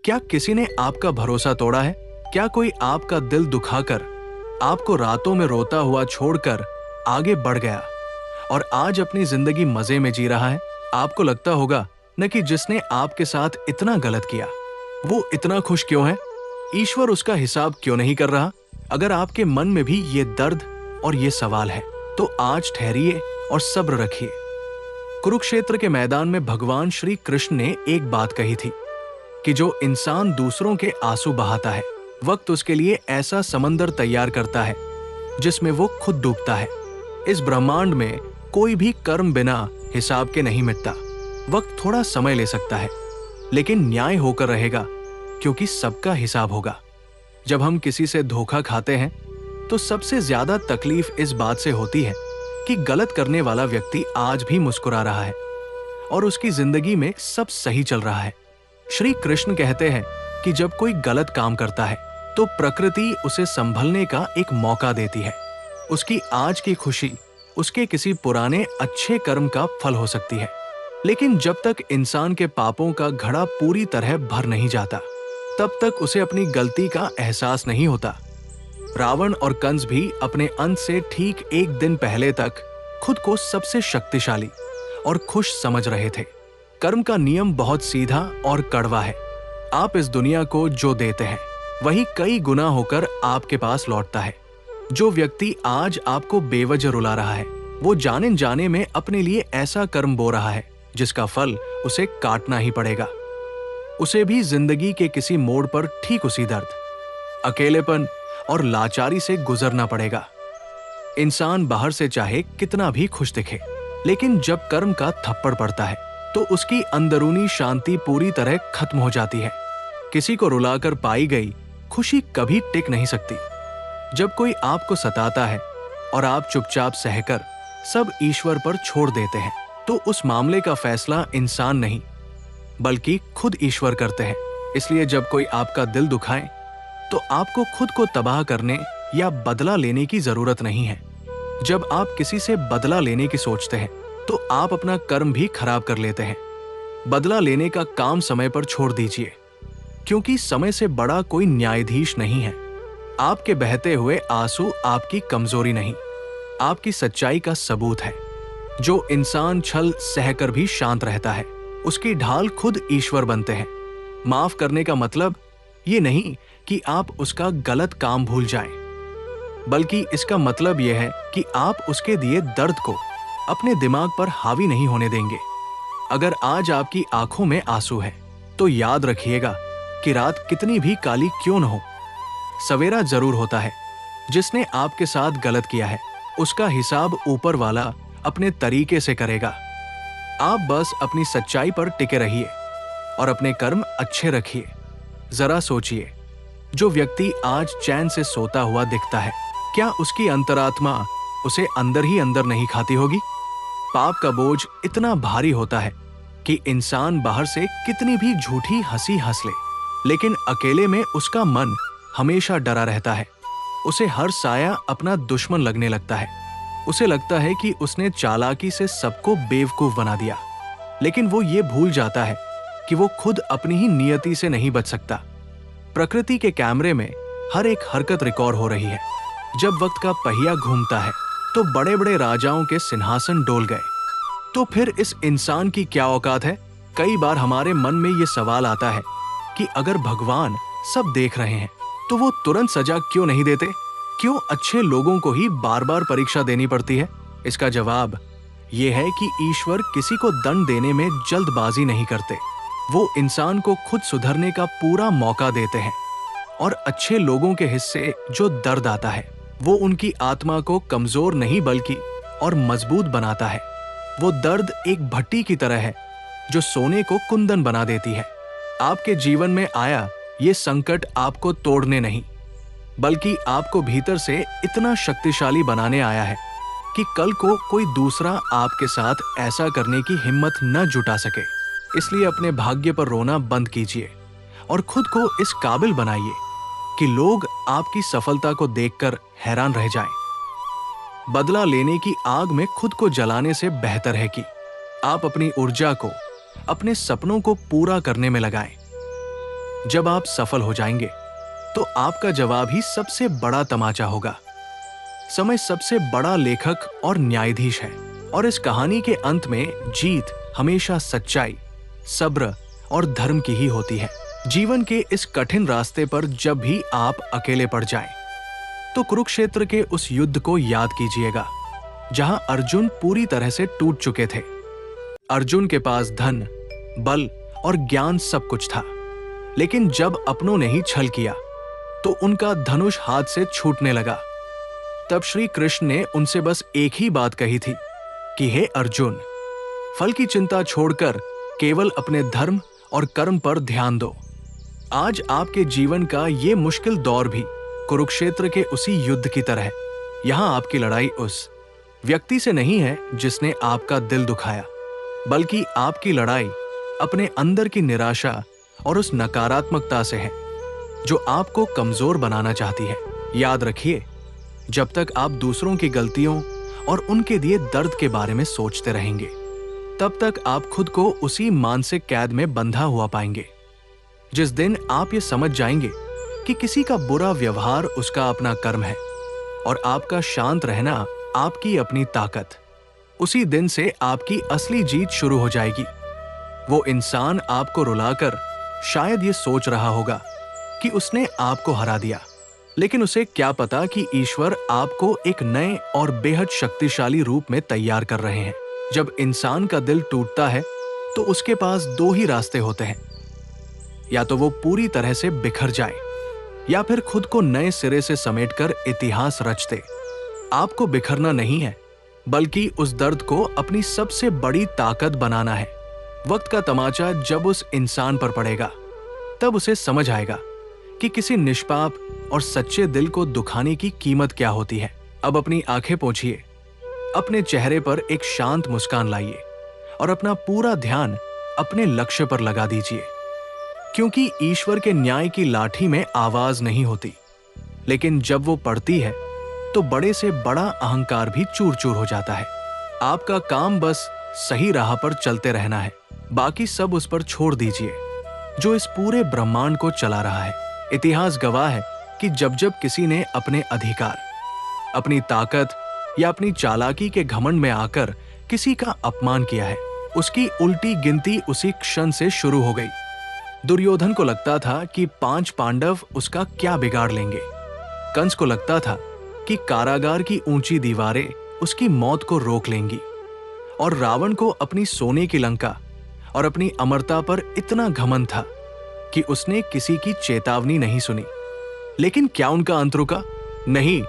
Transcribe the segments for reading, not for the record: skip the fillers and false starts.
क्या किसी ने आपका भरोसा तोड़ा है? क्या कोई आपका दिल दुखाकर, आपको रातों में रोता हुआ छोड़कर आगे बढ़ गया और आज अपनी जिंदगी मजे में जी रहा है? आपको लगता होगा न कि जिसने आपके साथ इतना गलत किया वो इतना खुश क्यों है? ईश्वर उसका हिसाब क्यों नहीं कर रहा? अगर आपके मन में भी ये दर्द और ये सवाल है तो आज ठहरिए और सब्र रखिए। कुरुक्षेत्र के मैदान में भगवान श्री कृष्ण ने एक बात कही थी कि जो इंसान दूसरों के आंसू बहाता है, वक्त उसके लिए ऐसा समंदर तैयार करता है जिसमें वो खुद डूबता है। इस ब्रह्मांड में कोई भी कर्म बिना हिसाब के नहीं मिटता। वक्त थोड़ा समय ले सकता है लेकिन न्याय होकर रहेगा, क्योंकि सबका हिसाब होगा। जब हम किसी से धोखा खाते हैं तो सबसे ज्यादा तकलीफ इस बात से होती है कि गलत करने वाला व्यक्ति आज भी मुस्कुरा रहा है और उसकी जिंदगी में सब सही चल रहा है। श्री कृष्ण कहते हैं कि जब कोई गलत काम करता है तो प्रकृति उसे संभलने का एक मौका देती है। उसकी आज की खुशी उसके किसी पुराने अच्छे कर्म का फल हो सकती है, लेकिन जब तक इंसान के पापों का घड़ा पूरी तरह भर नहीं जाता तब तक उसे अपनी गलती का एहसास नहीं होता। रावण और कंस भी अपने अंत से ठीक एक दिन पहले तक खुद को सबसे शक्तिशाली और खुश समझ रहे थे। कर्म का नियम बहुत सीधा और कड़वा है। आप इस दुनिया को जो देते हैं वही कई गुना होकर आपके पास लौटता है। जो व्यक्ति आज आपको बेवजह रुला रहा है वो जाने जाने में अपने लिए ऐसा कर्म बो रहा है जिसका फल उसे काटना ही पड़ेगा। उसे भी जिंदगी के किसी मोड़ पर ठीक उसी दर्द, अकेलेपन और लाचारी से गुजरना पड़ेगा। इंसान बाहर से चाहे कितना भी खुश दिखे, लेकिन जब कर्म का थप्पड़ पड़ता है तो उसकी अंदरूनी शांति पूरी तरह खत्म हो जाती है। किसी को रुलाकर पाई गई खुशी कभी टिक नहीं सकती। जब कोई आपको सताता है और आप चुपचाप सहकर सब ईश्वर पर छोड़ देते हैं तो उस मामले का फैसला इंसान नहीं बल्कि खुद ईश्वर करते हैं। इसलिए जब कोई आपका दिल दुखाए तो आपको खुद को तबाह करने या बदला लेने की जरूरत नहीं है। जब आप किसी से बदला लेने की सोचते हैं तो आप अपना कर्म भी खराब कर लेते हैं। बदला लेने का काम समय पर छोड़ दीजिए, क्योंकि समय से बड़ा कोई न्यायाधीश नहीं है। आपके बहते हुए आंसू आपकी कमजोरी नहीं, आपकी सच्चाई का सबूत है। जो इंसान छल सहकर भी शांत रहता है उसकी ढाल खुद ईश्वर बनते हैं। माफ करने का मतलब ये नहीं कि आप उसका गलत काम भूल जाएं, बल्कि इसका मतलब यह है कि आप उसके दिए दर्द को अपने दिमाग पर हावी नहीं होने देंगे। अगर आज आपकी आंखों में आंसू है तो याद रखिएगा कि रात कितनी भी काली क्यों न हो, सवेरा जरूर होता है। जिसने आपके साथ गलत किया है उसका हिसाब ऊपर वाला अपने तरीके से करेगा। आप बस अपनी सच्चाई पर टिके रहिए और अपने कर्म अच्छे रखिए। जरा सोचिए, जो व्यक्ति आज चैन से सोता हुआ दिखता है, क्या उसकी अंतरात्मा उसे अंदर ही अंदर नहीं खाती होगी? पाप का बोझ इतना भारी होता है कि इंसान बाहर से कितनी भी झूठी हंसी हंस ले, लेकिन अकेले में उसका मन हमेशा डरा रहता है। उसे हर साया अपना दुश्मन लगने लगता है। उसे लगता है कि उसने चालाकी से सबको बेवकूफ बना दिया, लेकिन वो ये भूल जाता है कि वो खुद अपनी ही नियति से नहीं बच सकता। प्रकृति के कैमरे में हर एक हरकत रिकॉर्ड हो रही है। जब वक्त का पहिया घूमता है तो बड़े बड़े राजाओं के सिंहासन डोल गए, तो फिर इस इंसान की क्या औकात है? कई बार हमारे मन में ये सवाल आता है कि अगर भगवान सब देख रहे हैं तो वो तुरंत सजा क्यों नहीं देते? क्यों अच्छे लोगों को ही बार बार परीक्षा देनी पड़ती है? इसका जवाब ये है कि ईश्वर किसी को दंड देने में जल्दबाजी नहीं करते। वो इंसान को खुद सुधरने का पूरा मौका देते हैं और अच्छे लोगों के हिस्से जो दर्द आता है वो उनकी आत्मा को कमजोर नहीं बल्कि और मजबूत बनाता है। वो दर्द एक भट्टी की तरह है जो सोने को कुंदन बना देती है। आपके जीवन में आया ये संकट आपको तोड़ने नहीं बल्कि आपको भीतर से इतना शक्तिशाली बनाने आया है कि कल को कोई दूसरा आपके साथ ऐसा करने की हिम्मत न जुटा सके। इसलिए अपने भाग्य पर रोना बंद कीजिए और खुद को इस काबिल बनाइए कि लोग आपकी सफलता को देखकर हैरान रह जाएं। बदला लेने की आग में खुद को जलाने से बेहतर है कि आप अपनी ऊर्जा को अपने सपनों को पूरा करने में लगाएं। जब आप सफल हो जाएंगे तो आपका जवाब ही सबसे बड़ा तमाचा होगा। समय सबसे बड़ा लेखक और न्यायाधीश है, और इस कहानी के अंत में जीत हमेशा सच्चाई, सब्र और धर्म की ही होती है। जीवन के इस कठिन रास्ते पर जब भी आप अकेले पड़ जाएं, तो कुरुक्षेत्र के उस युद्ध को याद कीजिएगा जहां अर्जुन पूरी तरह से टूट चुके थे। अर्जुन के पास धन, बल और ज्ञान सब कुछ था, लेकिन जब अपनों ने ही छल किया तो उनका धनुष हाथ से छूटने लगा। तब श्री कृष्ण ने उनसे बस एक ही बात कही थी कि हे अर्जुन, फल की चिंता छोड़कर केवल अपने धर्म और कर्म पर ध्यान दो। आज आपके जीवन का ये मुश्किल दौर भी कुरुक्षेत्र के उसी युद्ध की तरह है। यहां आपकी लड़ाई उस व्यक्ति से नहीं है जिसने आपका दिल दुखाया, बल्कि आपकी लड़ाई अपने अंदर की निराशा और उस नकारात्मकता से है जो आपको कमजोर बनाना चाहती है। याद रखिए, जब तक आप दूसरों की गलतियों और उनके दिए दर्द के बारे में सोचते रहेंगे, तब तक आप खुद को उसी मानसिक कैद में बंधा हुआ पाएंगे। जिस दिन आप ये समझ जाएंगे कि किसी का बुरा व्यवहार उसका अपना कर्म है और आपका शांत रहना आपकी अपनी ताकत, उसी दिन से आपकी असली जीत शुरू हो जाएगी। वो इंसान आपको रुलाकर शायद ये सोच रहा होगा कि उसने आपको हरा दिया, लेकिन उसे क्या पता कि ईश्वर आपको एक नए और बेहद शक्तिशाली रूप में तैयार कर रहे हैं। जब इंसान का दिल टूटता है तो उसके पास दो ही रास्ते होते हैं, या तो वो पूरी तरह से बिखर जाए या फिर खुद को नए सिरे से समेटकर इतिहास रच दे। आपको बिखरना नहीं है, बल्कि उस दर्द को अपनी सबसे बड़ी ताकत बनाना है। वक्त का तमाचा जब उस इंसान पर पड़ेगा, तब उसे समझ आएगा कि किसी निष्पाप और सच्चे दिल को दुखाने की कीमत क्या होती है। अब अपनी आंखें पोंछिए, अपने चेहरे पर एक शांत मुस्कान लाइए और अपना पूरा ध्यान अपने लक्ष्य पर लगा दीजिए, क्योंकि ईश्वर के न्याय की लाठी में आवाज नहीं होती, लेकिन जब वो पड़ती है तो बड़े से बड़ा अहंकार भी चूर चूर हो जाता है। आपका काम बस सही राह पर चलते रहना है, बाकी सब उस पर छोड़ दीजिए जो इस पूरे ब्रह्मांड को चला रहा है। इतिहास गवाह है कि जब जब किसी ने अपने अधिकार, अपनी ताकत या अपनी चालाकी के घमंड में आकर किसी का अपमान किया है, उसकी उल्टी गिनती उसी क्षण से शुरू हो गई। दुर्योधन को लगता था कि 5 पांडव उसका क्या बिगाड़ लेंगे। कंस को लगता था कि कारागार की ऊंची दीवारें उसकी मौत को रोक लेंगी, और रावण को अपनी सोने की लंका और अपनी अमरता पर इतना घमंड था कि उसने किसी की चेतावनी नहीं सुनी। लेकिन क्या उनका अंत रुका? नहीं,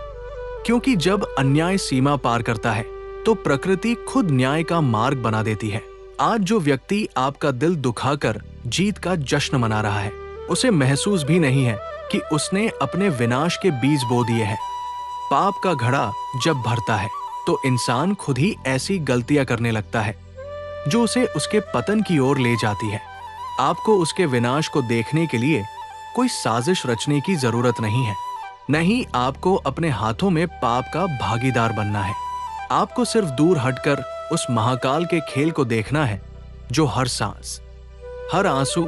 क्योंकि जब अन्याय सीमा पार करता है तो प्रकृति खुद न्याय का मार्ग बना देती है। आज जो व्यक्ति आपका दिल दुखाकर जीत का जश्न मना रहा है, उसे महसूस भी नहीं है कि उसने अपने विनाश के बीज बो दिए हैं। पाप का घड़ा जब भरता है तो इंसान खुद ही ऐसी गलतियां करने लगता है जो उसे उसके पतन की ओर ले जाती है। आपको उसके विनाश को देखने के लिए कोई साजिश रचने की जरूरत नहीं है, नहीं आपको अपने हाथों में पाप का भागीदार बनना है। आपको सिर्फ दूर हटकर उस महाकाल के खेल को देखना है जो हर सांस, हर आंसू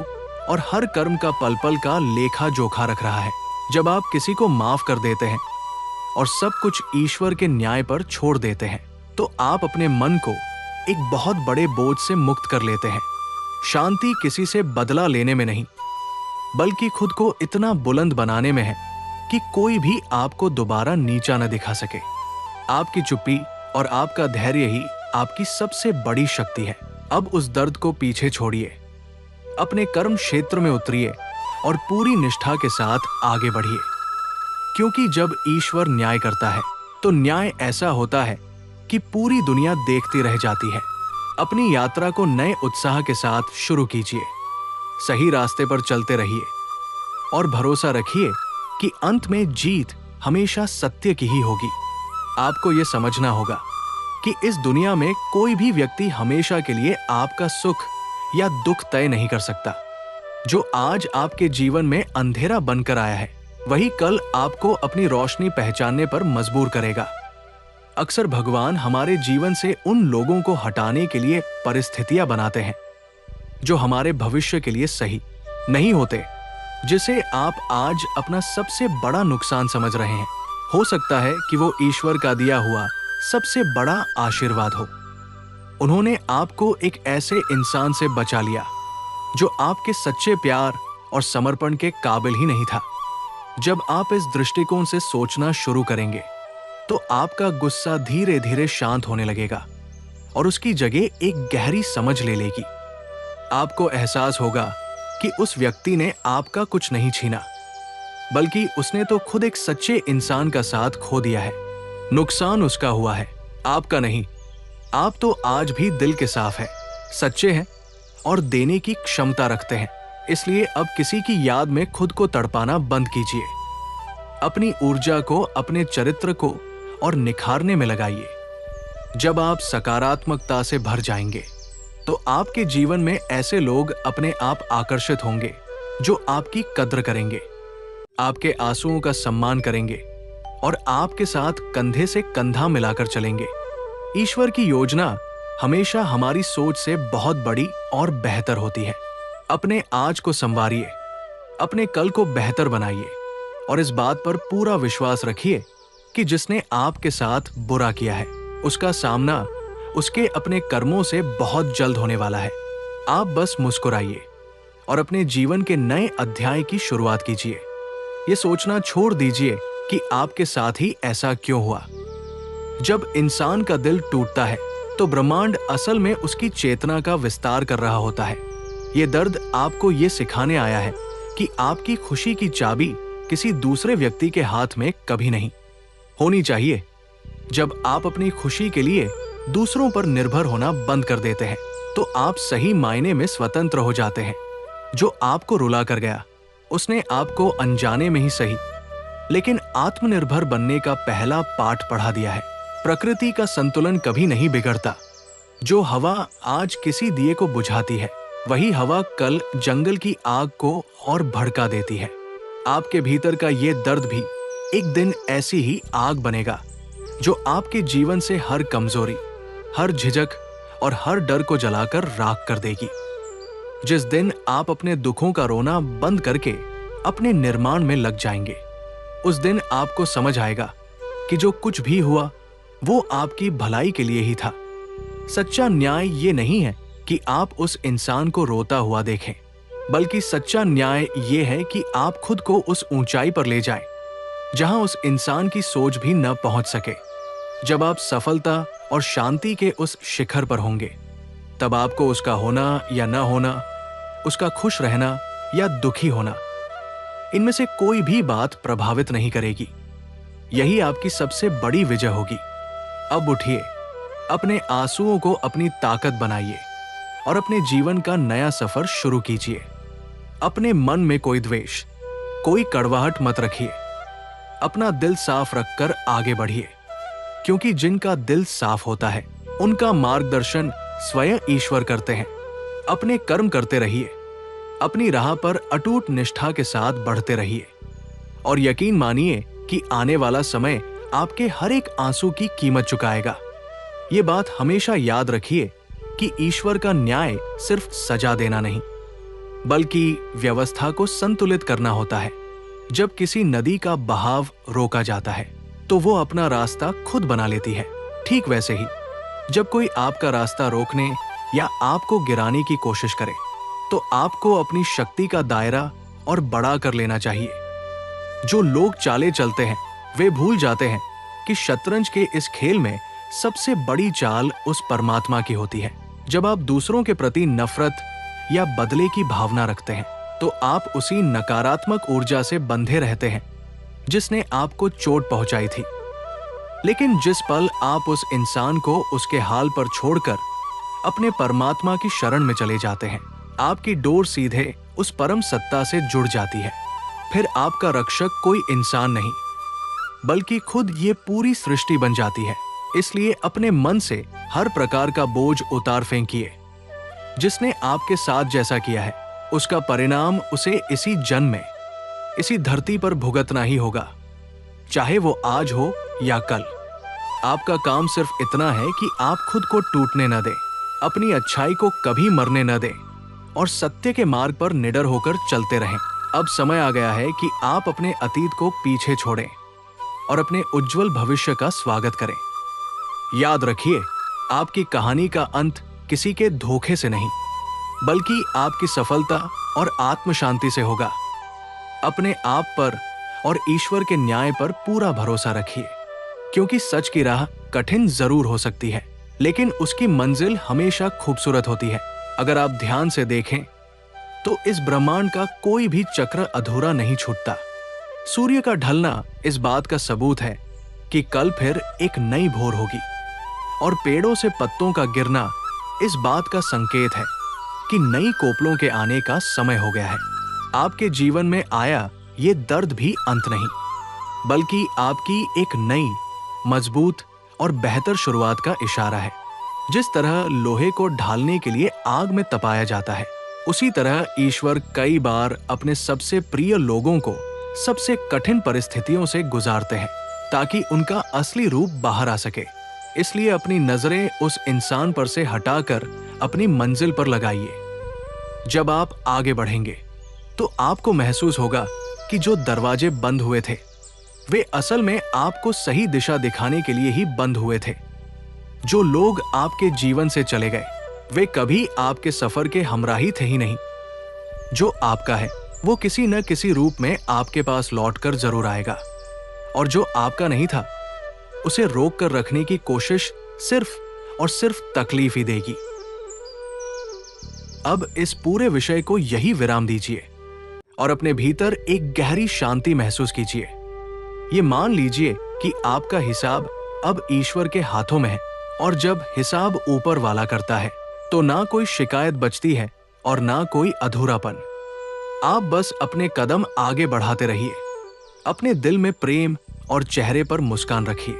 और हर कर्म का पल पल का लेखा जोखा रख रहा है। जब आप किसी को माफ कर देते हैं और सब कुछ ईश्वर के न्याय पर छोड़ देते हैं, तो आप अपने मन को एक बहुत बड़े बोझ से मुक्त कर लेते हैं। शांति किसी से बदला लेने में नहीं, बल्कि खुद को इतना बुलंद बनाने में है कि कोई भी आपको दोबारा नीचा न दिखा सके। आपकी चुप्पी और आपका धैर्य ही आपकी सबसे बड़ी शक्ति है। अब उस दर्द को पीछे छोड़िए, अपने कर्म क्षेत्र में उतरिए और पूरी निष्ठा के साथ आगे बढ़िए, क्योंकि जब ईश्वर न्याय करता है तो न्याय ऐसा होता है कि पूरी दुनिया देखती रह जाती है। अपनी यात्रा को नए उत्साह के साथ शुरू कीजिए, सही रास्ते पर चलते रहिए और भरोसा रखिए कि अंत में जीत हमेशा सत्य की ही होगी। आपको यह समझना होगा कि इस दुनिया में कोई भी व्यक्ति हमेशा के लिए आपका सुख या दुख तय नहीं कर सकता। जो आज आपके जीवन में अंधेरा बनकर आया है, वही कल आपको अपनी रोशनी पहचानने पर मजबूर करेगा। अक्सर भगवान हमारे जीवन से उन लोगों को हटाने के लिए परिस्थितियां बनाते हैं जो हमारे भविष्य के लिए सही नहीं होते, जिसे आप आज अपना सबसे बड़ा नुकसान समझ रहे हैं, हो सकता है कि वो ईश्वर का दिया हुआ सबसे बड़ा आशीर्वाद हो। उन्होंने आपको एक ऐसे इंसान से बचा लिया जो आपके सच्चे प्यार और समर्पण के काबिल ही नहीं था। जब आप इस दृष्टिकोण से सोचना शुरू करेंगे तो आपका गुस्सा धीरे धीरे शांत होने लगेगा और उसकी जगह एक गहरी समझ ले लेगी। आपको एहसास होगा कि उस व्यक्ति ने आपका कुछ नहीं छीना, बल्कि उसने तो खुद एक सच्चे इंसान का साथ खो दिया है। नुकसान उसका हुआ है, आपका नहीं। आप तो आज भी दिल के साफ हैं, सच्चे हैं और देने की क्षमता रखते हैं। इसलिए अब किसी की याद में खुद को तड़पाना बंद कीजिए। अपनी ऊर्जा को अपने चरित्र को और निखारने में लगाइए। जब आप सकारात्मकता से भर जाएंगे तो आपके जीवन में ऐसे लोग अपने आप आकर्षित होंगे जो आपकी कद्र करेंगे, आपके आंसुओं का सम्मान करेंगे और आपके साथ कंधे से कंधा मिलाकर चलेंगे। ईश्वर की योजना हमेशा हमारी सोच से बहुत बड़ी और बेहतर होती है। अपने आज को संवारिए, अपने कल को बेहतर बनाइए और इस बात पर पूरा विश्वास रखिए कि जिसने आपके साथ बुरा किया है उसका सामना उसके अपने कर्मों से बहुत जल्द होने वाला है। आप बस मुस्कुराइए और अपने जीवन के नए अध्याय की शुरुआत कीजिए। ये सोचना छोड़ दीजिए कि आपके साथ ही ऐसा क्यों हुआ। जब इंसान का दिल टूटता है तो ब्रह्मांड असल में उसकी चेतना का विस्तार कर रहा होता है। ये दर्द आपको ये सिखाने आया है कि आपकी खुशी की चाबी किसी दूसरे व्यक्ति के हाथ में कभी नहीं होनी चाहिए। जब आप अपनी खुशी के लिए दूसरों पर निर्भर होना बंद कर देते हैं तो आप सही मायने में स्वतंत्र हो जाते हैं। जो आपको रुला कर गया उसने आपको अनजाने में ही सही, लेकिन आत्मनिर्भर बनने का पहला पाठ पढ़ा दिया है। प्रकृति का संतुलन कभी नहीं बिगड़ता। जो हवा आज किसी दिए को बुझाती है वही हवा कल जंगल की आग को और भड़का देती है। आपके भीतर का ये दर्द भी एक दिन ऐसी ही आग बनेगा जो आपके जीवन से हर कमजोरी, हर झिझक और हर डर को जलाकर राख कर देगी। जिस दिन आप अपने दुखों का रोना बंद करके अपने निर्माण में लग जाएंगे, उस दिन आपको समझ आएगा कि जो कुछ भी हुआ वो आपकी भलाई के लिए ही था। सच्चा न्याय ये नहीं है कि आप उस इंसान को रोता हुआ देखें, बल्कि सच्चा न्याय ये है कि आप खुद को उस ऊंचाई पर ले जाएं जहां उस इंसान की सोच भी न पहुंच सके। जब आप सफलता और शांति के उस शिखर पर होंगे तब आपको उसका होना या न होना, उसका खुश रहना या दुखी होना, इनमें से कोई भी बात प्रभावित नहीं करेगी। यही आपकी सबसे बड़ी विजय होगी। अब उठिए, अपने आंसुओं को अपनी ताकत बनाइए और अपने जीवन का नया सफर शुरू कीजिए। अपने मन में कोई द्वेष, कोई कड़वाहट मत रखिए। अपना दिल साफ रखकर आगे बढ़िए, क्योंकि जिनका दिल साफ होता है उनका मार्गदर्शन स्वयं ईश्वर करते हैं। अपने कर्म करते रहिए, अपनी राह पर अटूट निष्ठा के साथ बढ़ते रहिए और यकीन मानिए कि आने वाला समय आपके हर एक आंसू की कीमत चुकाएगा। ये बात हमेशा याद रखिए कि ईश्वर का न्याय सिर्फ सजा देना नहीं, बल्कि व्यवस्था को संतुलित करना होता है। जब किसी नदी का बहाव रोका जाता है तो वो अपना रास्ता खुद बना लेती है। ठीक वैसे ही जब कोई आपका रास्ता रोकने या आपको गिराने की कोशिश करे तो आपको अपनी शक्ति का दायरा और बड़ा कर लेना चाहिए। जो लोग चाले चलते हैं वे भूल जाते हैं कि शतरंज के इस खेल में सबसे बड़ी चाल उस परमात्मा की होती है। जब आप दूसरों के प्रति नफरत या बदले की भावना रखते हैं तो आप उसी नकारात्मक ऊर्जा से बंधे रहते हैं जिसने आपको चोट पहुंचाई थी। लेकिन जिस पल आप उस इंसान को उसके हाल पर छोड़कर अपने परमात्मा की शरण में चले जाते हैं, आपकी डोर सीधे उस परम सत्ता से जुड़ जाती है। फिर आपका रक्षक कोई इंसान नहीं बल्कि खुद ये पूरी सृष्टि बन जाती है। इसलिए अपने मन से हर प्रकार का बोझ उतार फेंकिए। जिसने आपके साथ जैसा किया है उसका परिणाम उसे इसी जन्म में, इसी धरती पर भुगतना ही होगा, चाहे वो आज हो या कल। आपका काम सिर्फ इतना है कि आप खुद को टूटने न दें, अपनी अच्छाई को कभी मरने न दें और सत्य के मार्ग पर निडर होकर चलते रहें। अब समय आ गया है कि आप अपने अतीत को पीछे छोड़ें और अपने उज्जवल भविष्य का स्वागत करें। याद रखिए, आपकी कहानी का अंत किसी के धोखे से नहीं, बल्कि आपकी सफलता और आत्म शांति से होगा। अपने आप पर और ईश्वर के न्याय पर पूरा भरोसा रखिए, क्योंकि सच की राह कठिन जरूर हो सकती है, लेकिन उसकी मंजिल हमेशा खूबसूरत होती है। अगर आप ध्यान से देखें तो इस ब्रह्मांड का कोई भी चक्र अधूरा नहीं छूटता। सूर्य का ढलना इस बात का सबूत है कि कल फिर एक नई भोर होगी, और पेड़ों से पत्तों का गिरना इस बात का संकेत है कि नई कोपलों के आने का समय हो गया है। आपके जीवन में आया ये दर्द भी अंत नहीं, बल्कि आपकी एक नई, मजबूत और बेहतर शुरुआत का इशारा है। जिस तरह लोहे को ढालने के लिए आग में तपाया जाता है, उसी तरह ईश्वर कई बार अपने सबसे प्रिय लोगों को सबसे कठिन परिस्थितियों से गुजारते हैं, ताकि उनका असली रूप बाहर आ सके। इसलिए अपनी नजरें उस इंसान पर से हटाकर अपनी मंजिल पर लगाइए। जब आप आगे बढ़ेंगे तो आपको महसूस होगा कि जो दरवाजे बंद हुए थे, वे असल में आपको सही दिशा दिखाने के लिए ही बंद हुए थे। जो लोग आपके जीवन से चले गए, वे कभी आपके सफर के हमराही थे ही नहीं। जो आपका है वो किसी न किसी रूप में आपके पास लौटकर जरूर आएगा, और जो आपका नहीं था उसे रोक कर रखने की कोशिश सिर्फ और सिर्फ तकलीफ ही देगी। अब इस पूरे विषय को यही विराम दीजिए और अपने भीतर एक गहरी शांति महसूस कीजिए। ये मान लीजिए कि आपका हिसाब अब ईश्वर के हाथों में है, और जब हिसाब ऊपर वाला करता है तो ना कोई शिकायत बचती है और ना कोई अधूरापन। आप बस अपने कदम आगे बढ़ाते रहिए। अपने दिल में प्रेम और चेहरे पर मुस्कान रखिए।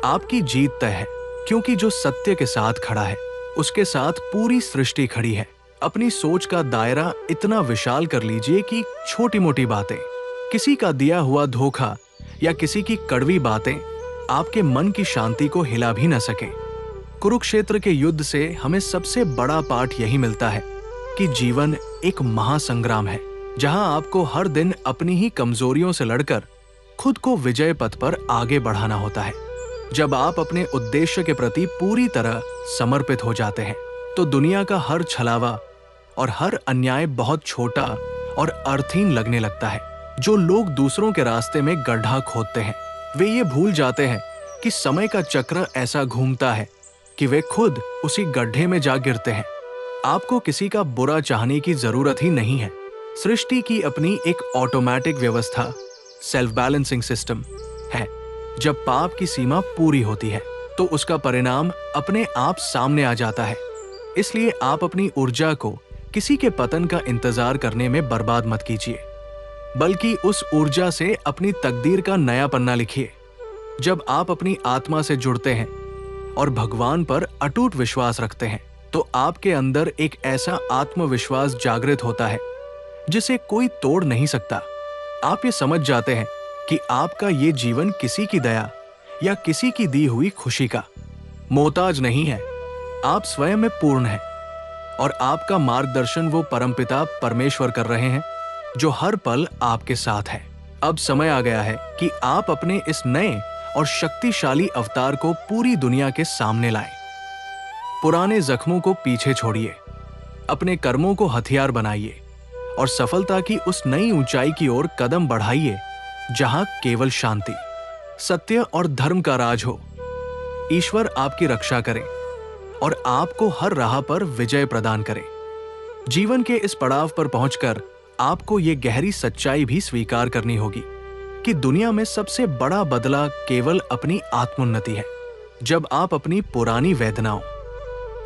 आपकी जीत तय है, क्योंकि जो सत्य के साथ खड़ा है उसके साथ पूरी सृष्टि खड़ी है। अपनी सोच का दायरा इतना विशाल कर लीजिए कि छोटी मोटी बातें, किसी का दिया हुआ धोखा या किसी की कड़वी बातें आपके मन की शांति को हिला भी न सके। कुरुक्षेत्र के युद्ध से हमें सबसे बड़ा पाठ यही मिलता है कि जीवन एक महासंग्राम है, जहां आपको हर दिन अपनी ही कमजोरियों से लड़कर खुद को विजय पथ पर आगे बढ़ाना होता है। जब आप अपने उद्देश्य के प्रति पूरी तरह समर्पित हो जाते हैं तो दुनिया का हर छलावा और हर अन्याय बहुत छोटा और अर्थहीन लगने लगता है। जो लोग दूसरों के रास्ते में गड्ढा खोदते हैं, वे ये भूल जाते हैं कि समय का चक्र ऐसा घूमता है कि वे खुद उसी गड्ढे में जा गिरते हैं। आपको किसी का बुरा चाहने की जरूरत ही नहीं है। सृष्टि की अपनी एक ऑटोमेटिक व्यवस्था, सेल्फ बैलेंसिंग सिस्टम है। जब पाप की सीमा पूरी होती है तो उसका परिणाम अपने आप सामने आ जाता है। इसलिए आप अपनी ऊर्जा को किसी के पतन का इंतजार करने में बर्बाद मत कीजिए, बल्कि उस ऊर्जा से अपनी तकदीर का नया पन्ना लिखिए। जब आप अपनी आत्मा से जुड़ते हैं और भगवान पर अटूट विश्वास रखते हैं तो आपके अंदर एक ऐसा आत्मविश्वास जागृत होता है जिसे कोई तोड़ नहीं सकता। आप ये समझ जाते हैं कि आपका ये जीवन किसी की दया या किसी की दी हुई खुशी का मोहताज नहीं है। आप स्वयं में पूर्ण हैं, और आपका मार्गदर्शन वो परमपिता परमेश्वर कर रहे हैं जो हर पल आपके साथ है। अब समय आ गया है कि आप अपने इस नए और शक्तिशाली अवतार को पूरी दुनिया के सामने लाएं। पुराने जख्मों को पीछे छोड़िए, अपने कर्मों को हथियार बनाइए और सफलता की उस नई ऊंचाई की ओर कदम बढ़ाइए जहां केवल शांति, सत्य और धर्म का राज हो। ईश्वर आपकी रक्षा करे और आपको हर राह पर विजय प्रदान करे। जीवन के इस पड़ाव पर पहुंचकर आपको ये गहरी सच्चाई भी स्वीकार करनी होगी कि दुनिया में सबसे बड़ा बदला केवल अपनी आत्मोन्नति है। जब आप अपनी पुरानी वेदनाओं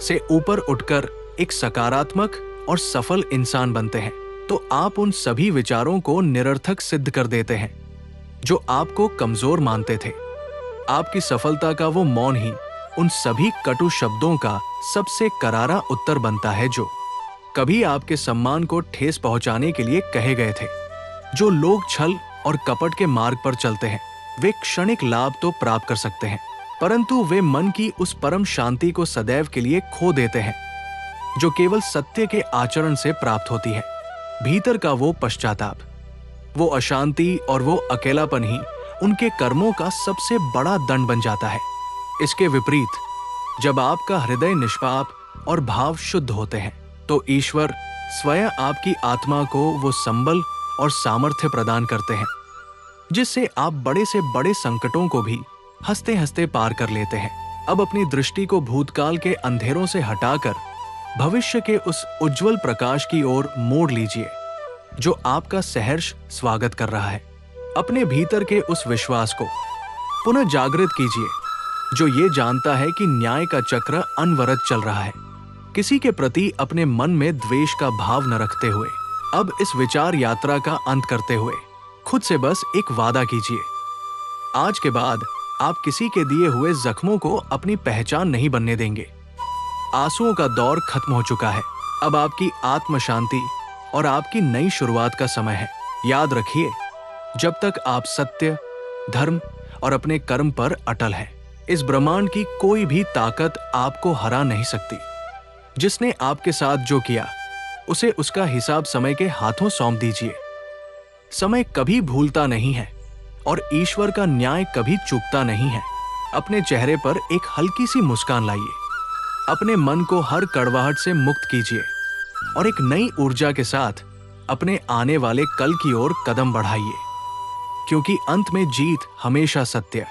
से ऊपर उठकर एक सकारात्मक और सफल इंसान बनते हैं तो आप उन सभी विचारों को निरर्थक सिद्ध कर देते हैं जो आपको कमजोर मानते थे। आपकी सफलता का वो मौन ही उन सभी कटु शब्दों का सबसे करारा उत्तर बनता है जो कभी आपके सम्मान को ठेस पहुंचाने के लिए कहे गए थे। जो लोग छल और कपट के मार्ग पर चलते हैं वे क्षणिक लाभ तो प्राप्त कर सकते हैं, परंतु वे मन की उस परम शांति को सदैव के लिए खो देते हैं जो केवल सत्य के आचरण से प्राप्त होती है। भीतर का वो पश्चाताप, वो अशांति और वो अकेलापन ही उनके कर्मों का सबसे बड़ा दंड बन जाता है। इसके विपरीत, जब आपका हृदय निष्पाप और भाव शुद्ध होते हैं, तो ईश्वर स्वयं आपकी आत्मा को वो संबल और सामर्थ्य प्रदान करते हैं जिससे आप बड़े से बड़े संकटों को भी हंसते हंसते पार कर लेते हैं। अब अपनी दृष्टि को भूतकाल के अंधेरों से हटाकर भविष्य के उस उज्जवल प्रकाश की ओर मोड़ लीजिए जो आपका सहर्ष स्वागत कर रहा है। अपने भीतर के उस विश्वास को पुनः जागृत कीजिए जो ये जानता है कि न्याय का चक्र अनवरत चल रहा है। किसी के प्रति अपने मन में द्वेष का भाव न रखते हुए अब इस विचार यात्रा का अंत करते हुए खुद से बस एक वादा कीजिए। आज के बाद आप किसी के दिए हुए जख्मों को अपनी पहचान नहीं बनने देंगे। आंसुओं का दौर खत्म हो चुका है। अब आपकी आत्म शांति और आपकी नई शुरुआत का समय है। याद रखिए, जब तक आप सत्य, धर्म और अपने कर्म पर अटल हैं, इस ब्रह्मांड की कोई भी ताकत आपको हरा नहीं सकती। जिसने आपके साथ जो किया उसे उसका हिसाब समय के हाथों सौंप दीजिए। समय कभी भूलता नहीं है और ईश्वर का न्याय कभी चूकता नहीं है। अपने चेहरे पर एक हल्की सी मुस्कान लाइए, अपने मन को हर कड़वाहट से मुक्त कीजिए और एक नई ऊर्जा के साथ अपने आने वाले कल की ओर कदम बढ़ाइए, क्योंकि अंत में जीत हमेशा सत्य,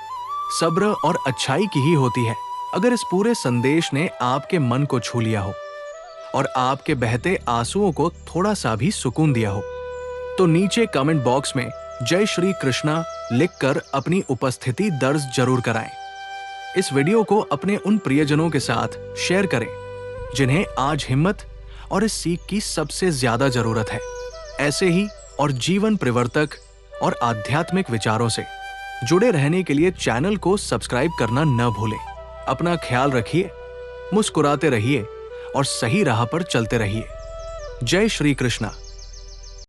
सब्र और अच्छाई की ही होती है। अगर इस पूरे संदेश ने आपके मन को छू लिया हो और आपके बहते आंसुओं को थोड़ा सा भी सुकून दिया हो, तो नीचे कमेंट बॉक्स में जय श्री कृष्णा लिखकर अपनी उपस्थिति दर्ज जरूर कराएं। इस वीडियो को अपने उन प्रियजनों के साथ शेयर करें जिन्हें आज हिम्मत और इस सीख की सबसे ज्यादा जरूरत है। ऐसे ही और जीवन परिवर्तक और आध्यात्मिक विचारों से जुड़े रहने के लिए चैनल को सब्सक्राइब करना न भूलें। अपना ख्याल रखिए, मुस्कुराते रहिए और सही राह पर चलते रहिए। जय श्री कृष्णा।